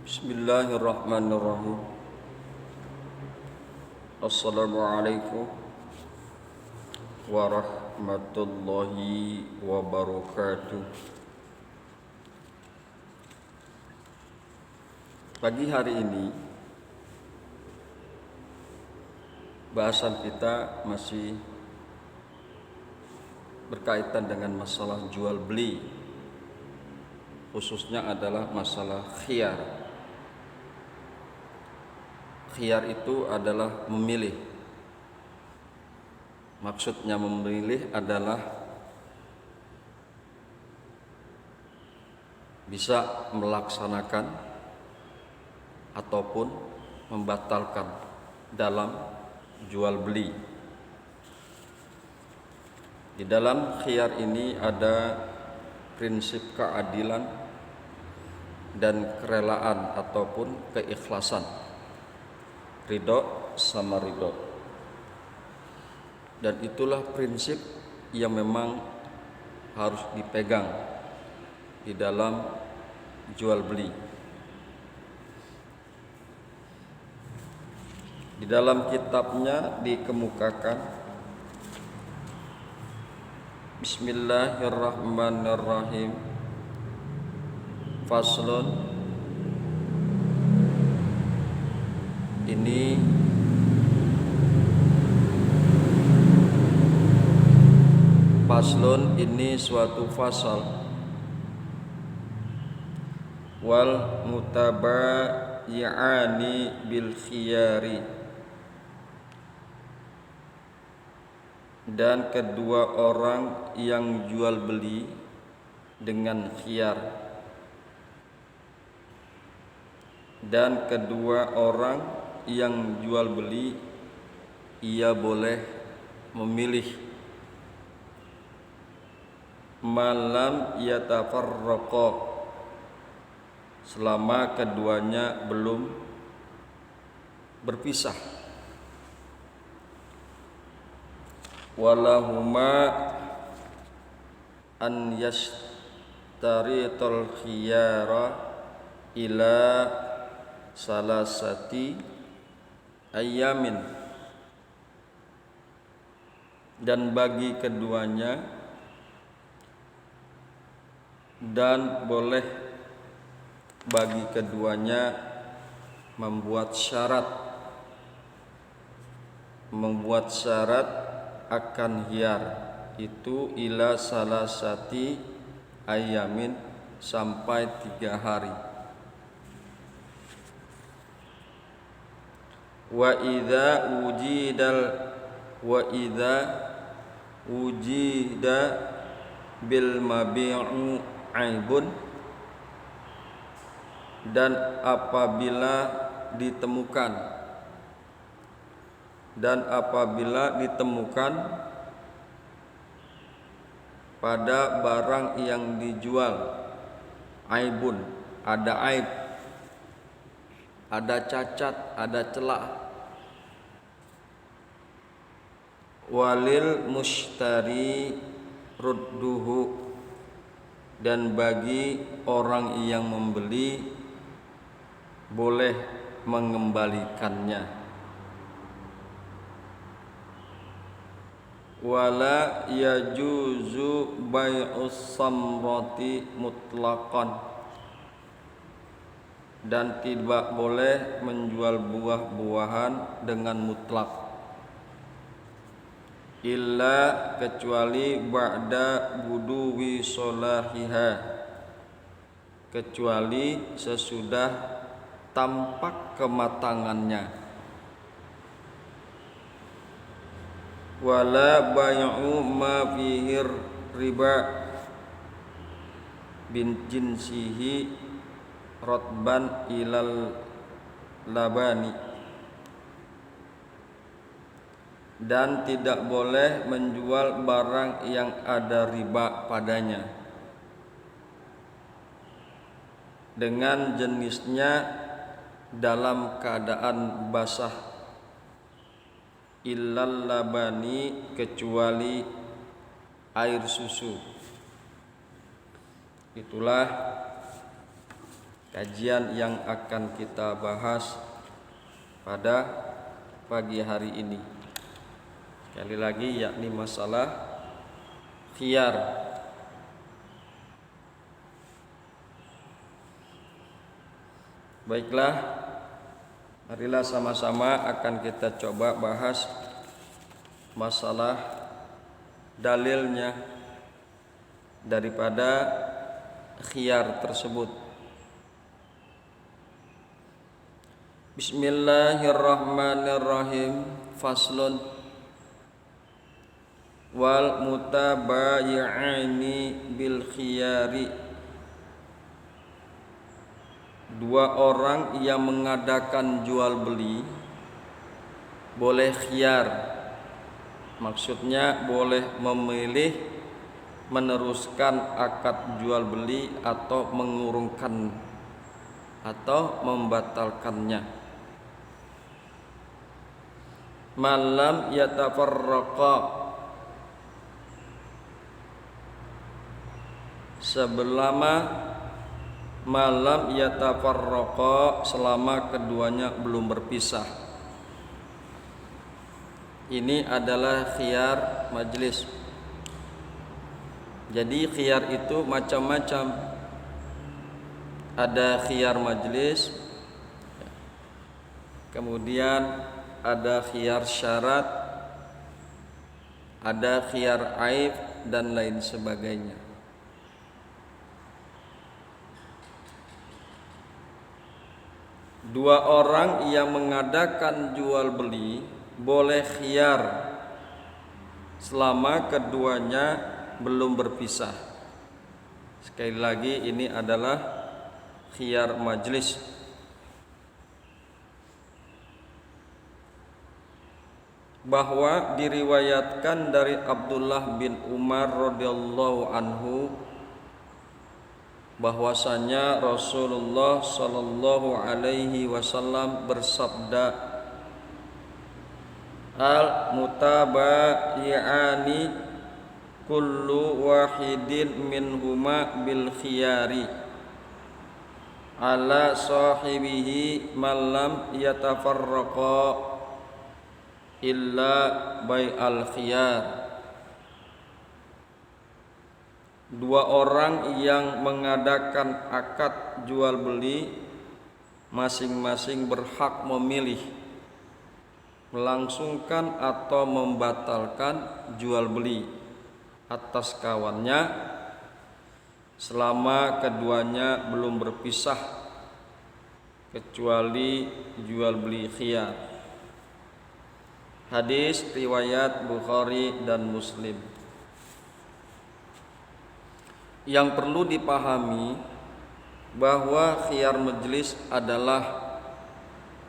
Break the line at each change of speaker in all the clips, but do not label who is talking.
Bismillahirrahmanirrahim. Assalamualaikum warahmatullahi wabarakatuh. Pagi hari ini bahasan kita masih berkaitan dengan masalah jual beli, khususnya adalah masalah khiyar. Khiyar itu adalah memilih. Maksudnya memilih adalah bisa melaksanakan ataupun membatalkan dalam jual beli. Di dalam khiyar ini ada prinsip keadilan dan kerelaan ataupun keikhlasan. Ridho sama ridho. Dan itulah prinsip yang memang harus dipegang di dalam jual beli. Di dalam kitabnya dikemukakan Bismillahirrahmanirrahim. Faslun, ini faslun, ini suatu fasal. Wal mutabayi'ani bil khiyari, dan kedua orang yang jual beli dengan khiyar, dan kedua orang yang jual beli ia boleh memilih malam yatafarraqa, selama keduanya belum berpisah. Walahuma an yashtaritul khiyara ila salasati ayyamin, dan bagi keduanya dan boleh bagi keduanya membuat syarat akan khiyar itu ila salasati ayyamin, sampai 3 hari. Wa idza wujida bil mabi'u aibun, dan apabila ditemukan pada barang yang dijual aibun, ada aib, ada cacat, ada celah. Walil mushtari rudduhu, dan bagi orang yang membeli boleh mengembalikannya. Wala yajuzu bai'us samrati mutlaqan, dan tidak boleh menjual buah-buahan dengan mutlak, illa kecuali ba'da buduwi solahiha, kecuali sesudah tampak kematangannya. Wala bai'u ma fihi riba bin jinsihi rotban ilal labani, dan tidak boleh menjual barang yang ada riba padanya dengan jenisnya dalam keadaan basah, illal labani, kecuali air susu. Itulah kajian yang akan kita bahas pada pagi hari ini. Sekali lagi, yakni masalah khiyar. Baiklah, marilah sama-sama akan kita coba bahas masalah dalilnya daripada khiyar tersebut. Bismillahirrahmanirrahim. Faslun. Wal mutabayi'ani bil khiyari. Dua orang yang mengadakan jual beli boleh khiyar. Maksudnya boleh memilih meneruskan akad jual beli atau mengurungkan atau membatalkannya. Malam yatafarraqa, sebelama malam yatafarraqa, selama keduanya belum berpisah. Ini adalah khiyar majlis. Jadi khiyar itu macam-macam. Ada khiyar majlis, kemudian ada khiyar syarat, ada khiyar aib, dan lain sebagainya. Dua orang yang mengadakan jual beli boleh khiyar selama keduanya belum berpisah. Sekali lagi, ini adalah khiyar majlis. Bahwa diriwayatkan dari Abdullah bin Umar radhiyallahu anhu bahwasanya Rasulullah sallallahu alaihi wasallam bersabda, al mutabayi'ani kullu wahidin minhuma bil khiyari ala sahibihi malam yatafarraqa illa bai'al khiyar. Dua orang yang mengadakan akad jual beli masing-masing berhak memilih melangsungkan atau membatalkan jual beli atas kawannya selama keduanya belum berpisah, kecuali jual beli khiyar. Hadis riwayat Bukhari dan Muslim. Yang perlu dipahami bahwa khiyar majlis adalah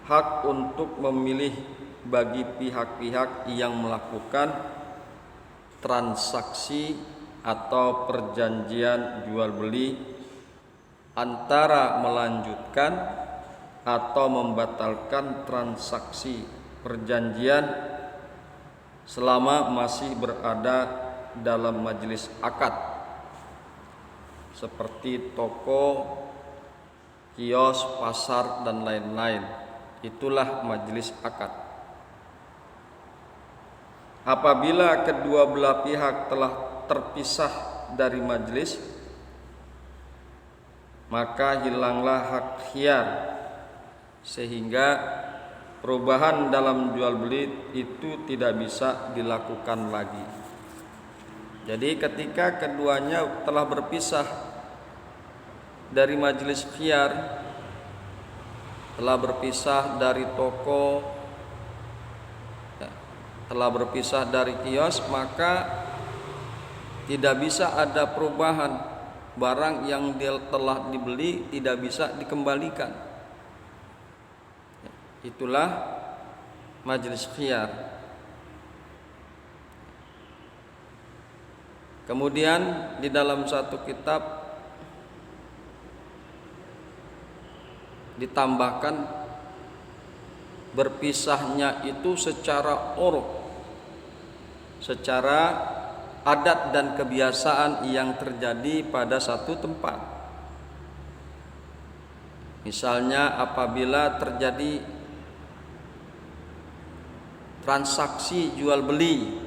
hak untuk memilih bagi pihak-pihak yang melakukan transaksi atau perjanjian jual beli antara melanjutkan atau membatalkan transaksi perjanjian selama masih berada dalam majelis akad, seperti toko, kios, pasar, dan lain-lain. Itulah majelis akad. Apabila kedua belah pihak telah terpisah dari majelis, maka hilanglah hak khiyar, sehingga perubahan dalam jual beli itu tidak bisa dilakukan lagi. Jadi ketika keduanya telah berpisah dari majelis khiyar, telah berpisah dari toko, telah berpisah dari kios, maka tidak bisa ada perubahan. Barang yang telah dibeli tidak bisa dikembalikan. Itulah majelis khiyar. Kemudian di dalam satu kitab ditambahkan berpisahnya itu secara uruf, secara adat dan kebiasaan yang terjadi pada satu tempat. Misalnya apabila terjadi transaksi jual beli,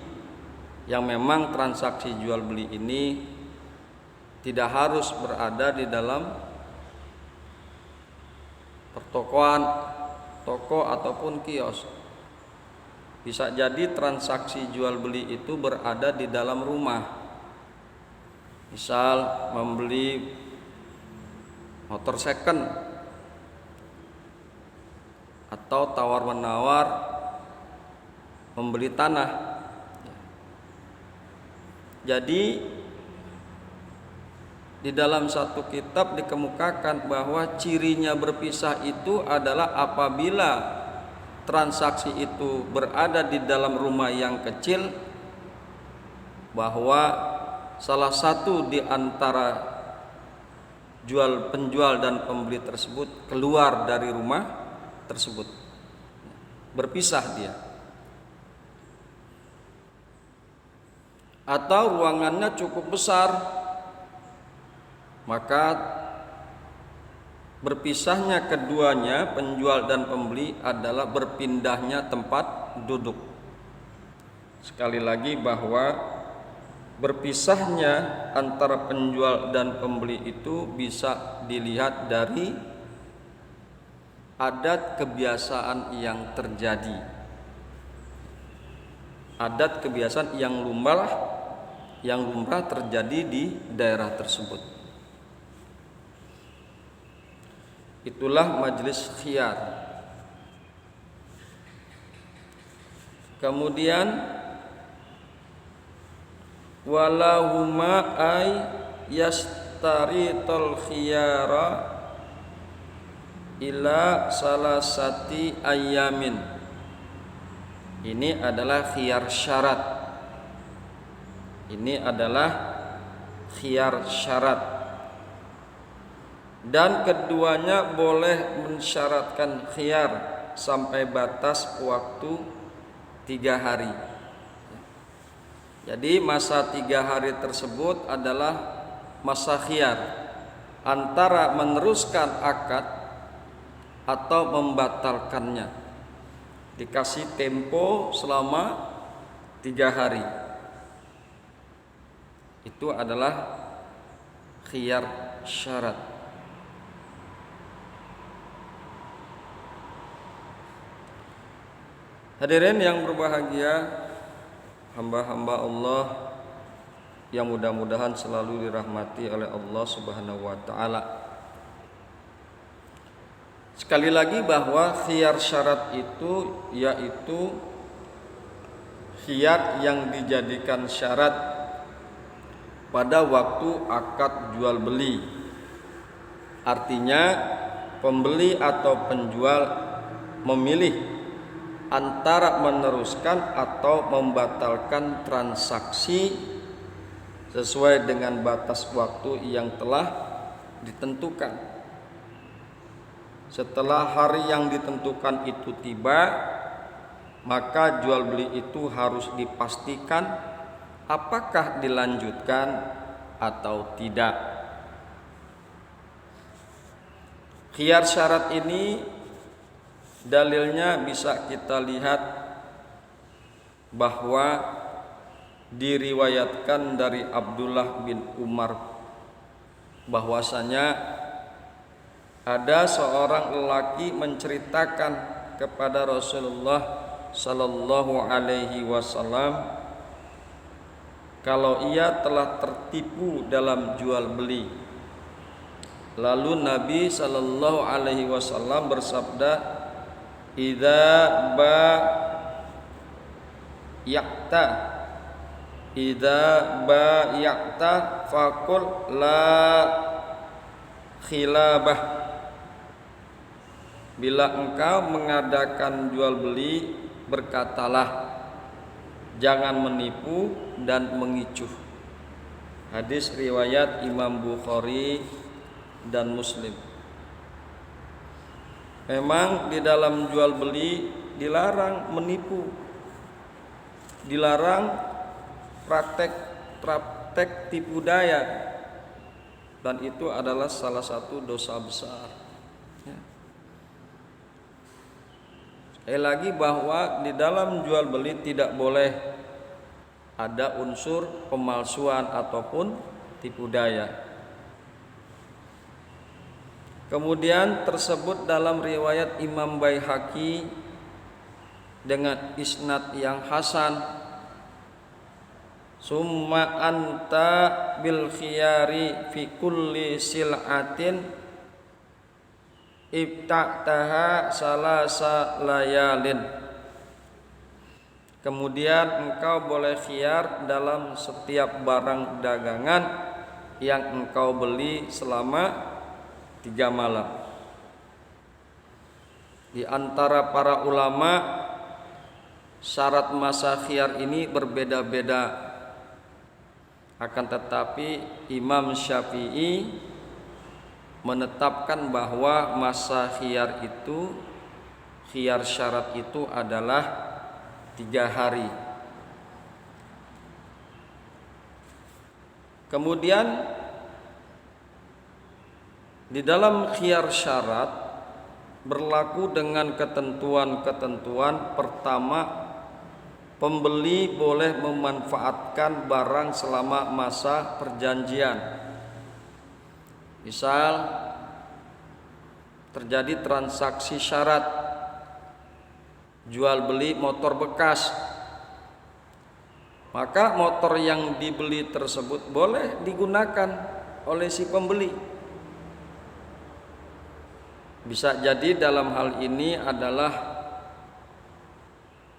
yang memang transaksi jual beli ini tidak harus berada di dalam pertokoan, toko ataupun kios. Bisa jadi transaksi jual beli itu berada di dalam rumah. Misal membeli motor second atau tawar-menawar membeli tanah. Jadi di dalam satu kitab dikemukakan bahwa cirinya berpisah itu adalah apabila transaksi itu berada di dalam rumah yang kecil, bahwa salah satu di antara penjual dan pembeli tersebut keluar dari rumah tersebut, berpisah dia. Atau ruangannya cukup besar, maka berpisahnya keduanya, penjual dan pembeli, adalah berpindahnya tempat duduk. Sekali lagi bahwa berpisahnya antara penjual dan pembeli itu bisa dilihat dari adat kebiasaan yang terjadi. Adat kebiasaan yang lumrah terjadi di daerah tersebut. Itulah majelis khiyar. Kemudian walahuma ay yastaritul khiyara ila salasati ayamin. Ini adalah khiyar syarat. Ini adalah khiyar syarat, dan keduanya boleh mensyaratkan khiyar sampai batas waktu 3 hari. Jadi masa 3 hari tersebut adalah masa khiyar antara meneruskan akad atau membatalkannya. Dikasih tempo selama 3 hari. Itu adalah khiyar syarat. Hadirin yang berbahagia, hamba-hamba Allah yang mudah-mudahan selalu dirahmati oleh Allah Subhanahu wa taala. Sekali lagi bahwa khiyar syarat itu yaitu khiyar yang dijadikan syarat pada waktu akad jual beli. Artinya pembeli atau penjual memilih antara meneruskan atau membatalkan transaksi sesuai dengan batas waktu yang telah ditentukan. Setelah hari yang ditentukan itu tiba, maka jual beli itu harus dipastikan apakah dilanjutkan atau tidak. Khiyar syarat ini dalilnya bisa kita lihat bahwa diriwayatkan dari Abdullah bin Umar bahwasanya ada seorang lelaki menceritakan kepada Rasulullah sallallahu alaihi wasallam kalau ia telah tertipu dalam jual beli. Lalu Nabi sallallahu alaihi wasallam bersabda, "Idza ba'ya'ta faqul la khilabah." Bila engkau mengadakan jual beli, berkatalah, jangan menipu dan mengicuh. Hadis riwayat Imam Bukhari dan Muslim. Memang di dalam jual beli dilarang menipu, dilarang praktek tipu daya, dan itu adalah salah satu dosa besar. Ya. Sekali lagi bahwa di dalam jual beli tidak boleh ada unsur pemalsuan ataupun tipu daya. Kemudian tersebut dalam riwayat Imam Baihaqi dengan isnad yang hasan, summa anta bil khiyari fi kulli sil'atin ibta'taha salasa layalin. Kemudian engkau boleh khiyar dalam setiap barang dagangan yang engkau beli selama 3 malam. Di antara para ulama, syarat masa khiyar ini berbeda-beda. Akan tetapi Imam Syafi'i menetapkan bahwa masa khiyar itu, khiyar syarat itu adalah 3 hari. Kemudian di dalam khiyar syarat berlaku dengan ketentuan-ketentuan. Pertama, pembeli boleh memanfaatkan barang selama masa perjanjian. Misal terjadi transaksi syarat jual beli motor bekas, maka motor yang dibeli tersebut boleh digunakan oleh si pembeli. Bisa jadi dalam hal ini adalah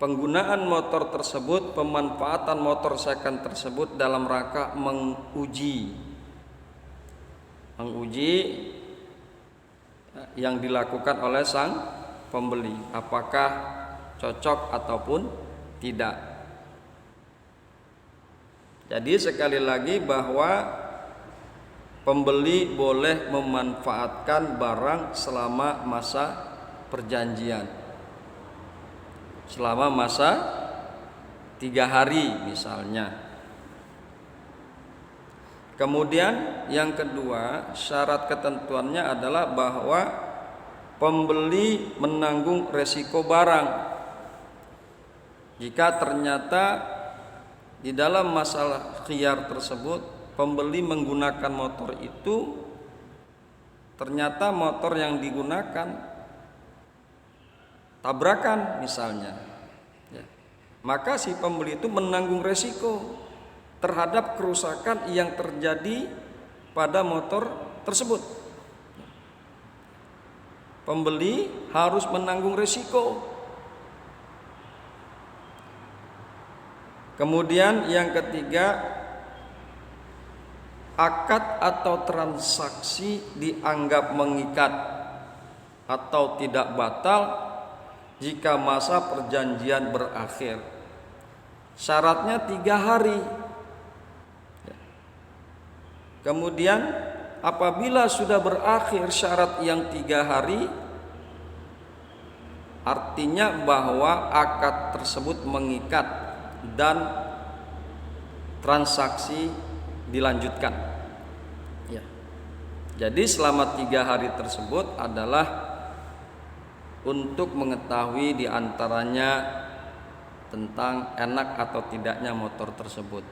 penggunaan motor tersebut, pemanfaatan motor second tersebut dalam rangka menguji yang dilakukan oleh sang pembeli, apakah cocok ataupun tidak. Jadi sekali lagi bahwa pembeli boleh memanfaatkan barang selama masa perjanjian, selama masa 3 hari misalnya. Kemudian yang kedua, syarat ketentuannya adalah bahwa pembeli menanggung resiko barang. Jika ternyata di dalam masalah khiyar tersebut pembeli menggunakan motor itu, ternyata motor yang digunakan tabrakan misalnya, ya, maka si pembeli itu menanggung resiko terhadap kerusakan yang terjadi pada motor tersebut. Pembeli harus menanggung resiko. Kemudian yang ketiga, akad atau transaksi dianggap mengikat atau tidak batal jika masa perjanjian berakhir. Syaratnya 3 hari. Kemudian apabila sudah berakhir syarat yang 3 hari, artinya bahwa akad tersebut mengikat dan transaksi dilanjutkan. Ya. Jadi selama 3 hari tersebut adalah untuk mengetahui diantaranya tentang enak atau tidaknya motor tersebut.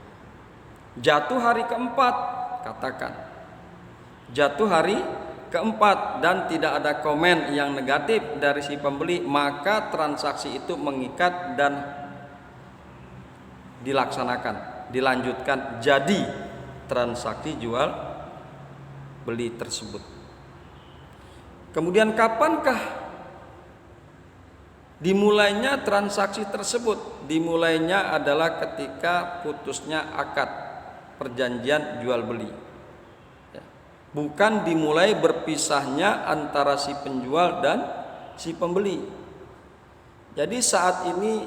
Jatuh hari keempat, katakan jatuh hari keempat dan tidak ada komen yang negatif dari si pembeli, maka transaksi itu mengikat dan dilaksanakan, dilanjutkan, jadi transaksi jual beli tersebut. Kemudian kapankah dimulainya transaksi tersebut? Dimulainya adalah ketika putusnya akad perjanjian jual beli, ya. Bukan dimulai berpisahnya antara si penjual dan si pembeli. Jadi saat ini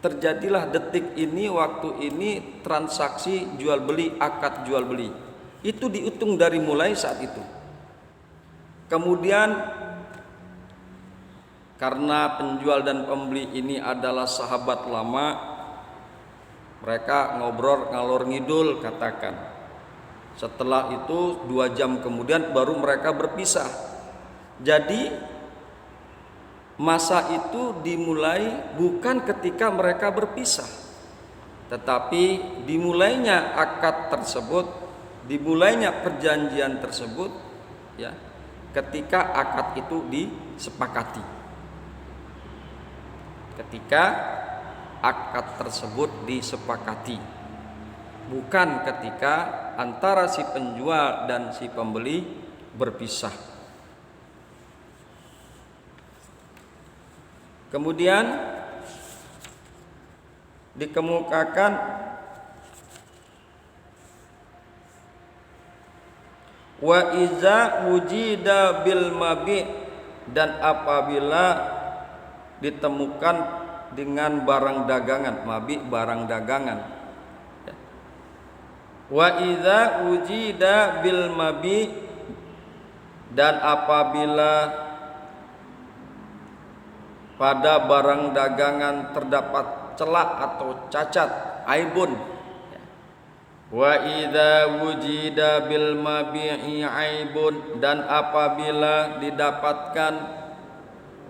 terjadilah detik ini, waktu ini transaksi jual beli, akad jual beli. Itu dihitung dari mulai saat itu. Kemudian karena penjual dan pembeli ini adalah sahabat lama, mereka ngobrol ngalor ngidul, katakan. Setelah itu 2 jam kemudian baru mereka berpisah. Jadi masa itu dimulai bukan ketika mereka berpisah, tetapi dimulainya akad tersebut, dimulainya perjanjian tersebut ya, ketika akad itu disepakati. Ketika akad tersebut disepakati, bukan ketika antara si penjual dan si pembeli berpisah. Kemudian dikemukakan wa iza wujida bil mabi, dan apabila ditemukan dengan barang dagangan, mabi barang dagangan. Wa iza wujida bil mabi, dan apabila pada barang dagangan terdapat celah atau cacat, aibun. Wa idza wujida bil mabi'i aibun, dan apabila didapatkan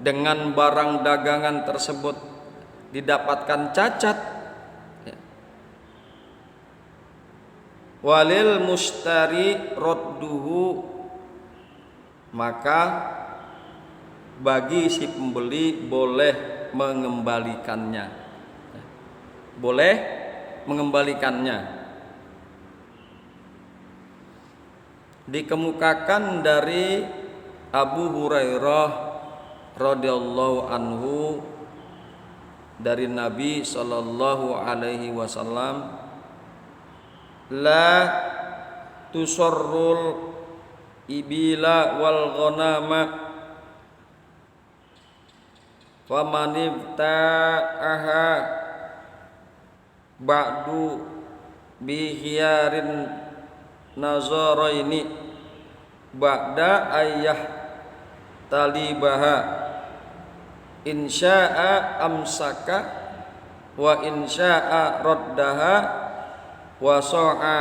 dengan barang dagangan tersebut didapatkan cacat, walil mustari radduhu, maka bagi si pembeli boleh mengembalikannya. Boleh mengembalikannya. Dikemukakan dari Abu Hurairah radhiyallahu anhu dari Nabi sallallahu alaihi wasallam, la tusarrul ibila wal ghanama wa man ibta'aha ba'du bi khiyarin nazaraini ba'da ayyah talibaha insya'a amsaka wa insya'a raddaha wa sa'a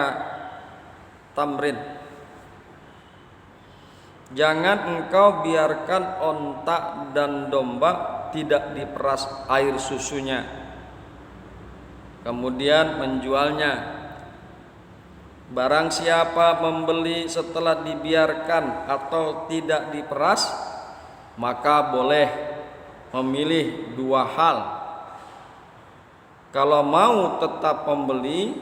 tamrin. Jangan engkau biarkan onta dan domba tidak diperas air susunya, kemudian menjualnya. Barang siapa membeli setelah dibiarkan atau tidak diperas, maka boleh memilih dua hal. Kalau mau tetap membeli,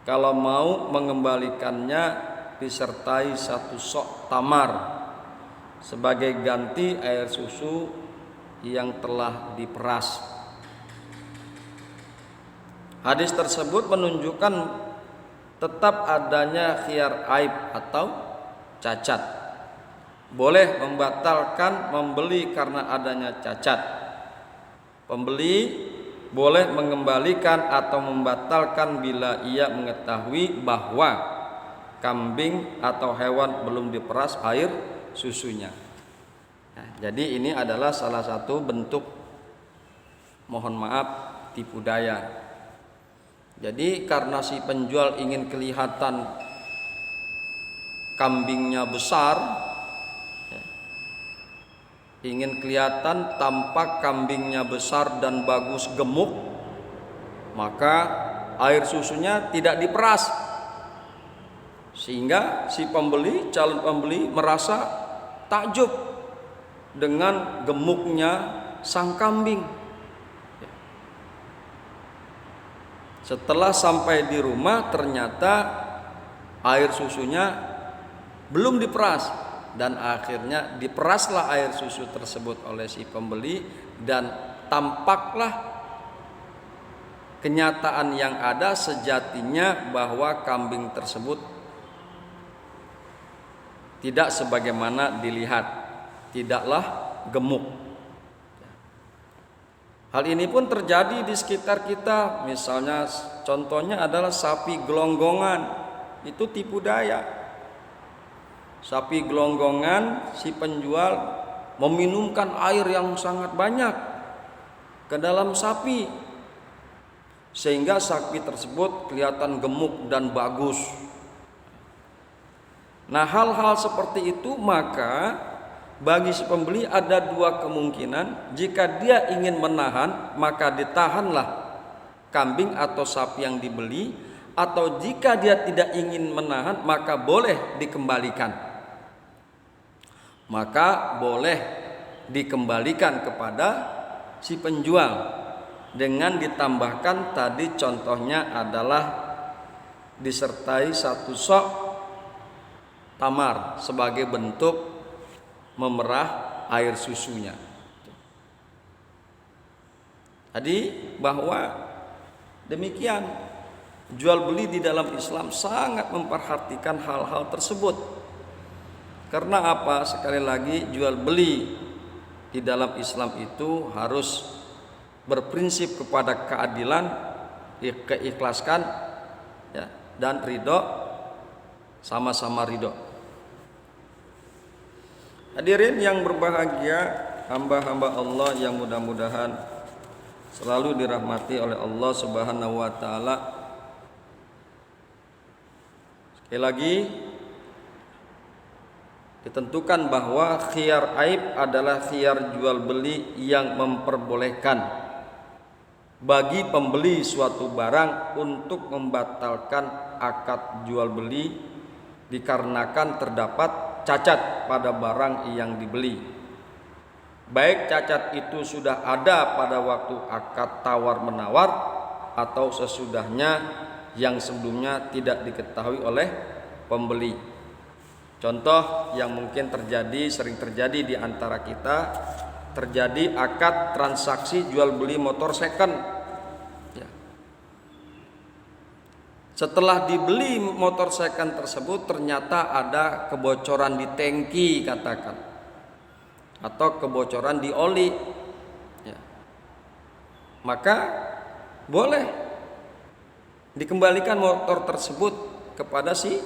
kalau mau mengembalikannya disertai satu sok tamar sebagai ganti air susu yang telah diperas. Hadis tersebut menunjukkan tetap adanya khiyar aib atau cacat. Boleh membatalkan membeli karena adanya cacat. Pembeli boleh mengembalikan atau membatalkan bila ia mengetahui bahwa kambing atau hewan belum diperas air susunya. Nah, jadi ini adalah salah satu bentuk, mohon maaf, tipu daya. Jadi karena si penjual ingin kelihatan kambingnya besar, ingin kelihatan tampak kambingnya besar dan bagus gemuk, maka air susunya tidak diperas, sehingga si pembeli, calon pembeli merasa takjub dengan gemuknya sang kambing. Setelah sampai di rumah ternyata air susunya belum diperas, dan akhirnya diperaslah air susu tersebut oleh si pembeli, dan tampaklah kenyataan yang ada sejatinya bahwa kambing tersebut tidak sebagaimana dilihat, tidaklah gemuk. Hal ini pun terjadi di sekitar kita. Misalnya contohnya adalah sapi gelonggongan, itu tipu daya. Sapi gelonggongan, si penjual meminumkan air yang sangat banyak ke dalam sapi, sehingga sapi tersebut kelihatan gemuk dan bagus. Nah, hal-hal seperti itu maka bagi si pembeli ada dua kemungkinan. Jika dia ingin menahan, maka ditahanlah kambing atau sapi yang dibeli, atau jika dia tidak ingin menahan, maka boleh dikembalikan. Maka boleh dikembalikan kepada si penjual dengan ditambahkan tadi contohnya adalah disertai satu sok tamar sebagai bentuk memerah air susunya. Tadi bahwa demikian jual beli di dalam Islam sangat memperhatikan hal-hal tersebut. Karena apa? Sekali lagi, jual beli di dalam Islam itu harus berprinsip kepada keadilan, keikhlaskan, ya, dan ridho, sama-sama ridho. Hadirin yang berbahagia, hamba-hamba Allah yang mudah-mudahan selalu dirahmati oleh Allah Subhanahu wa taala. Sekali lagi ditentukan bahwa khiyar aib adalah khiyar jual beli yang memperbolehkan bagi pembeli suatu barang untuk membatalkan akad jual beli dikarenakan terdapat cacat pada barang yang dibeli. Baik cacat itu sudah ada pada waktu akad tawar-menawar atau sesudahnya yang sebelumnya tidak diketahui oleh pembeli. Contoh yang mungkin terjadi, sering terjadi di antara kita, terjadi akad transaksi jual beli motor second. Ya. Setelah dibeli motor second tersebut ternyata ada kebocoran di tangki katakan, atau kebocoran di oli, ya. Maka boleh dikembalikan motor tersebut kepada si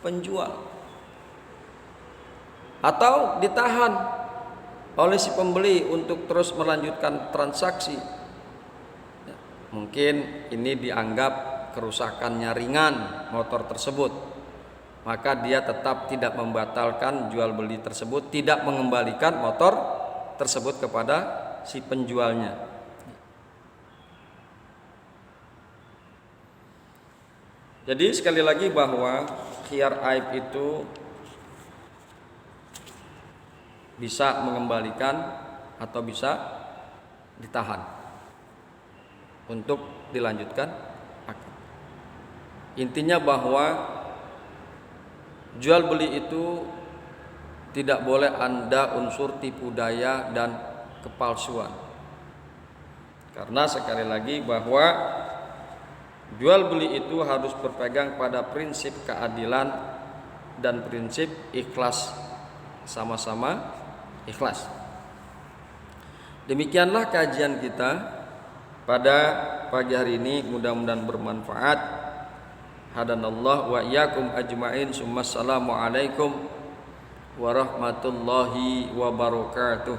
penjual, atau ditahan oleh si pembeli untuk terus melanjutkan transaksi. Ya, mungkin ini dianggap kerusakannya ringan motor tersebut, maka dia tetap tidak membatalkan jual beli tersebut, tidak mengembalikan motor tersebut kepada si penjualnya. Jadi sekali lagi bahwa khiyar aib itu bisa mengembalikan atau bisa ditahan untuk dilanjutkan akad. Intinya bahwa jual beli itu tidak boleh ada unsur tipu daya dan kepalsuan. Karena sekali lagi bahwa jual beli itu harus berpegang pada prinsip keadilan dan prinsip ikhlas, sama-sama ikhlas. Demikianlah kajian kita pada pagi hari ini, mudah-mudahan bermanfaat. Hadanallah wa iyyakum ajmain. Assalamualaikum warahmatullahi wabarakatuh.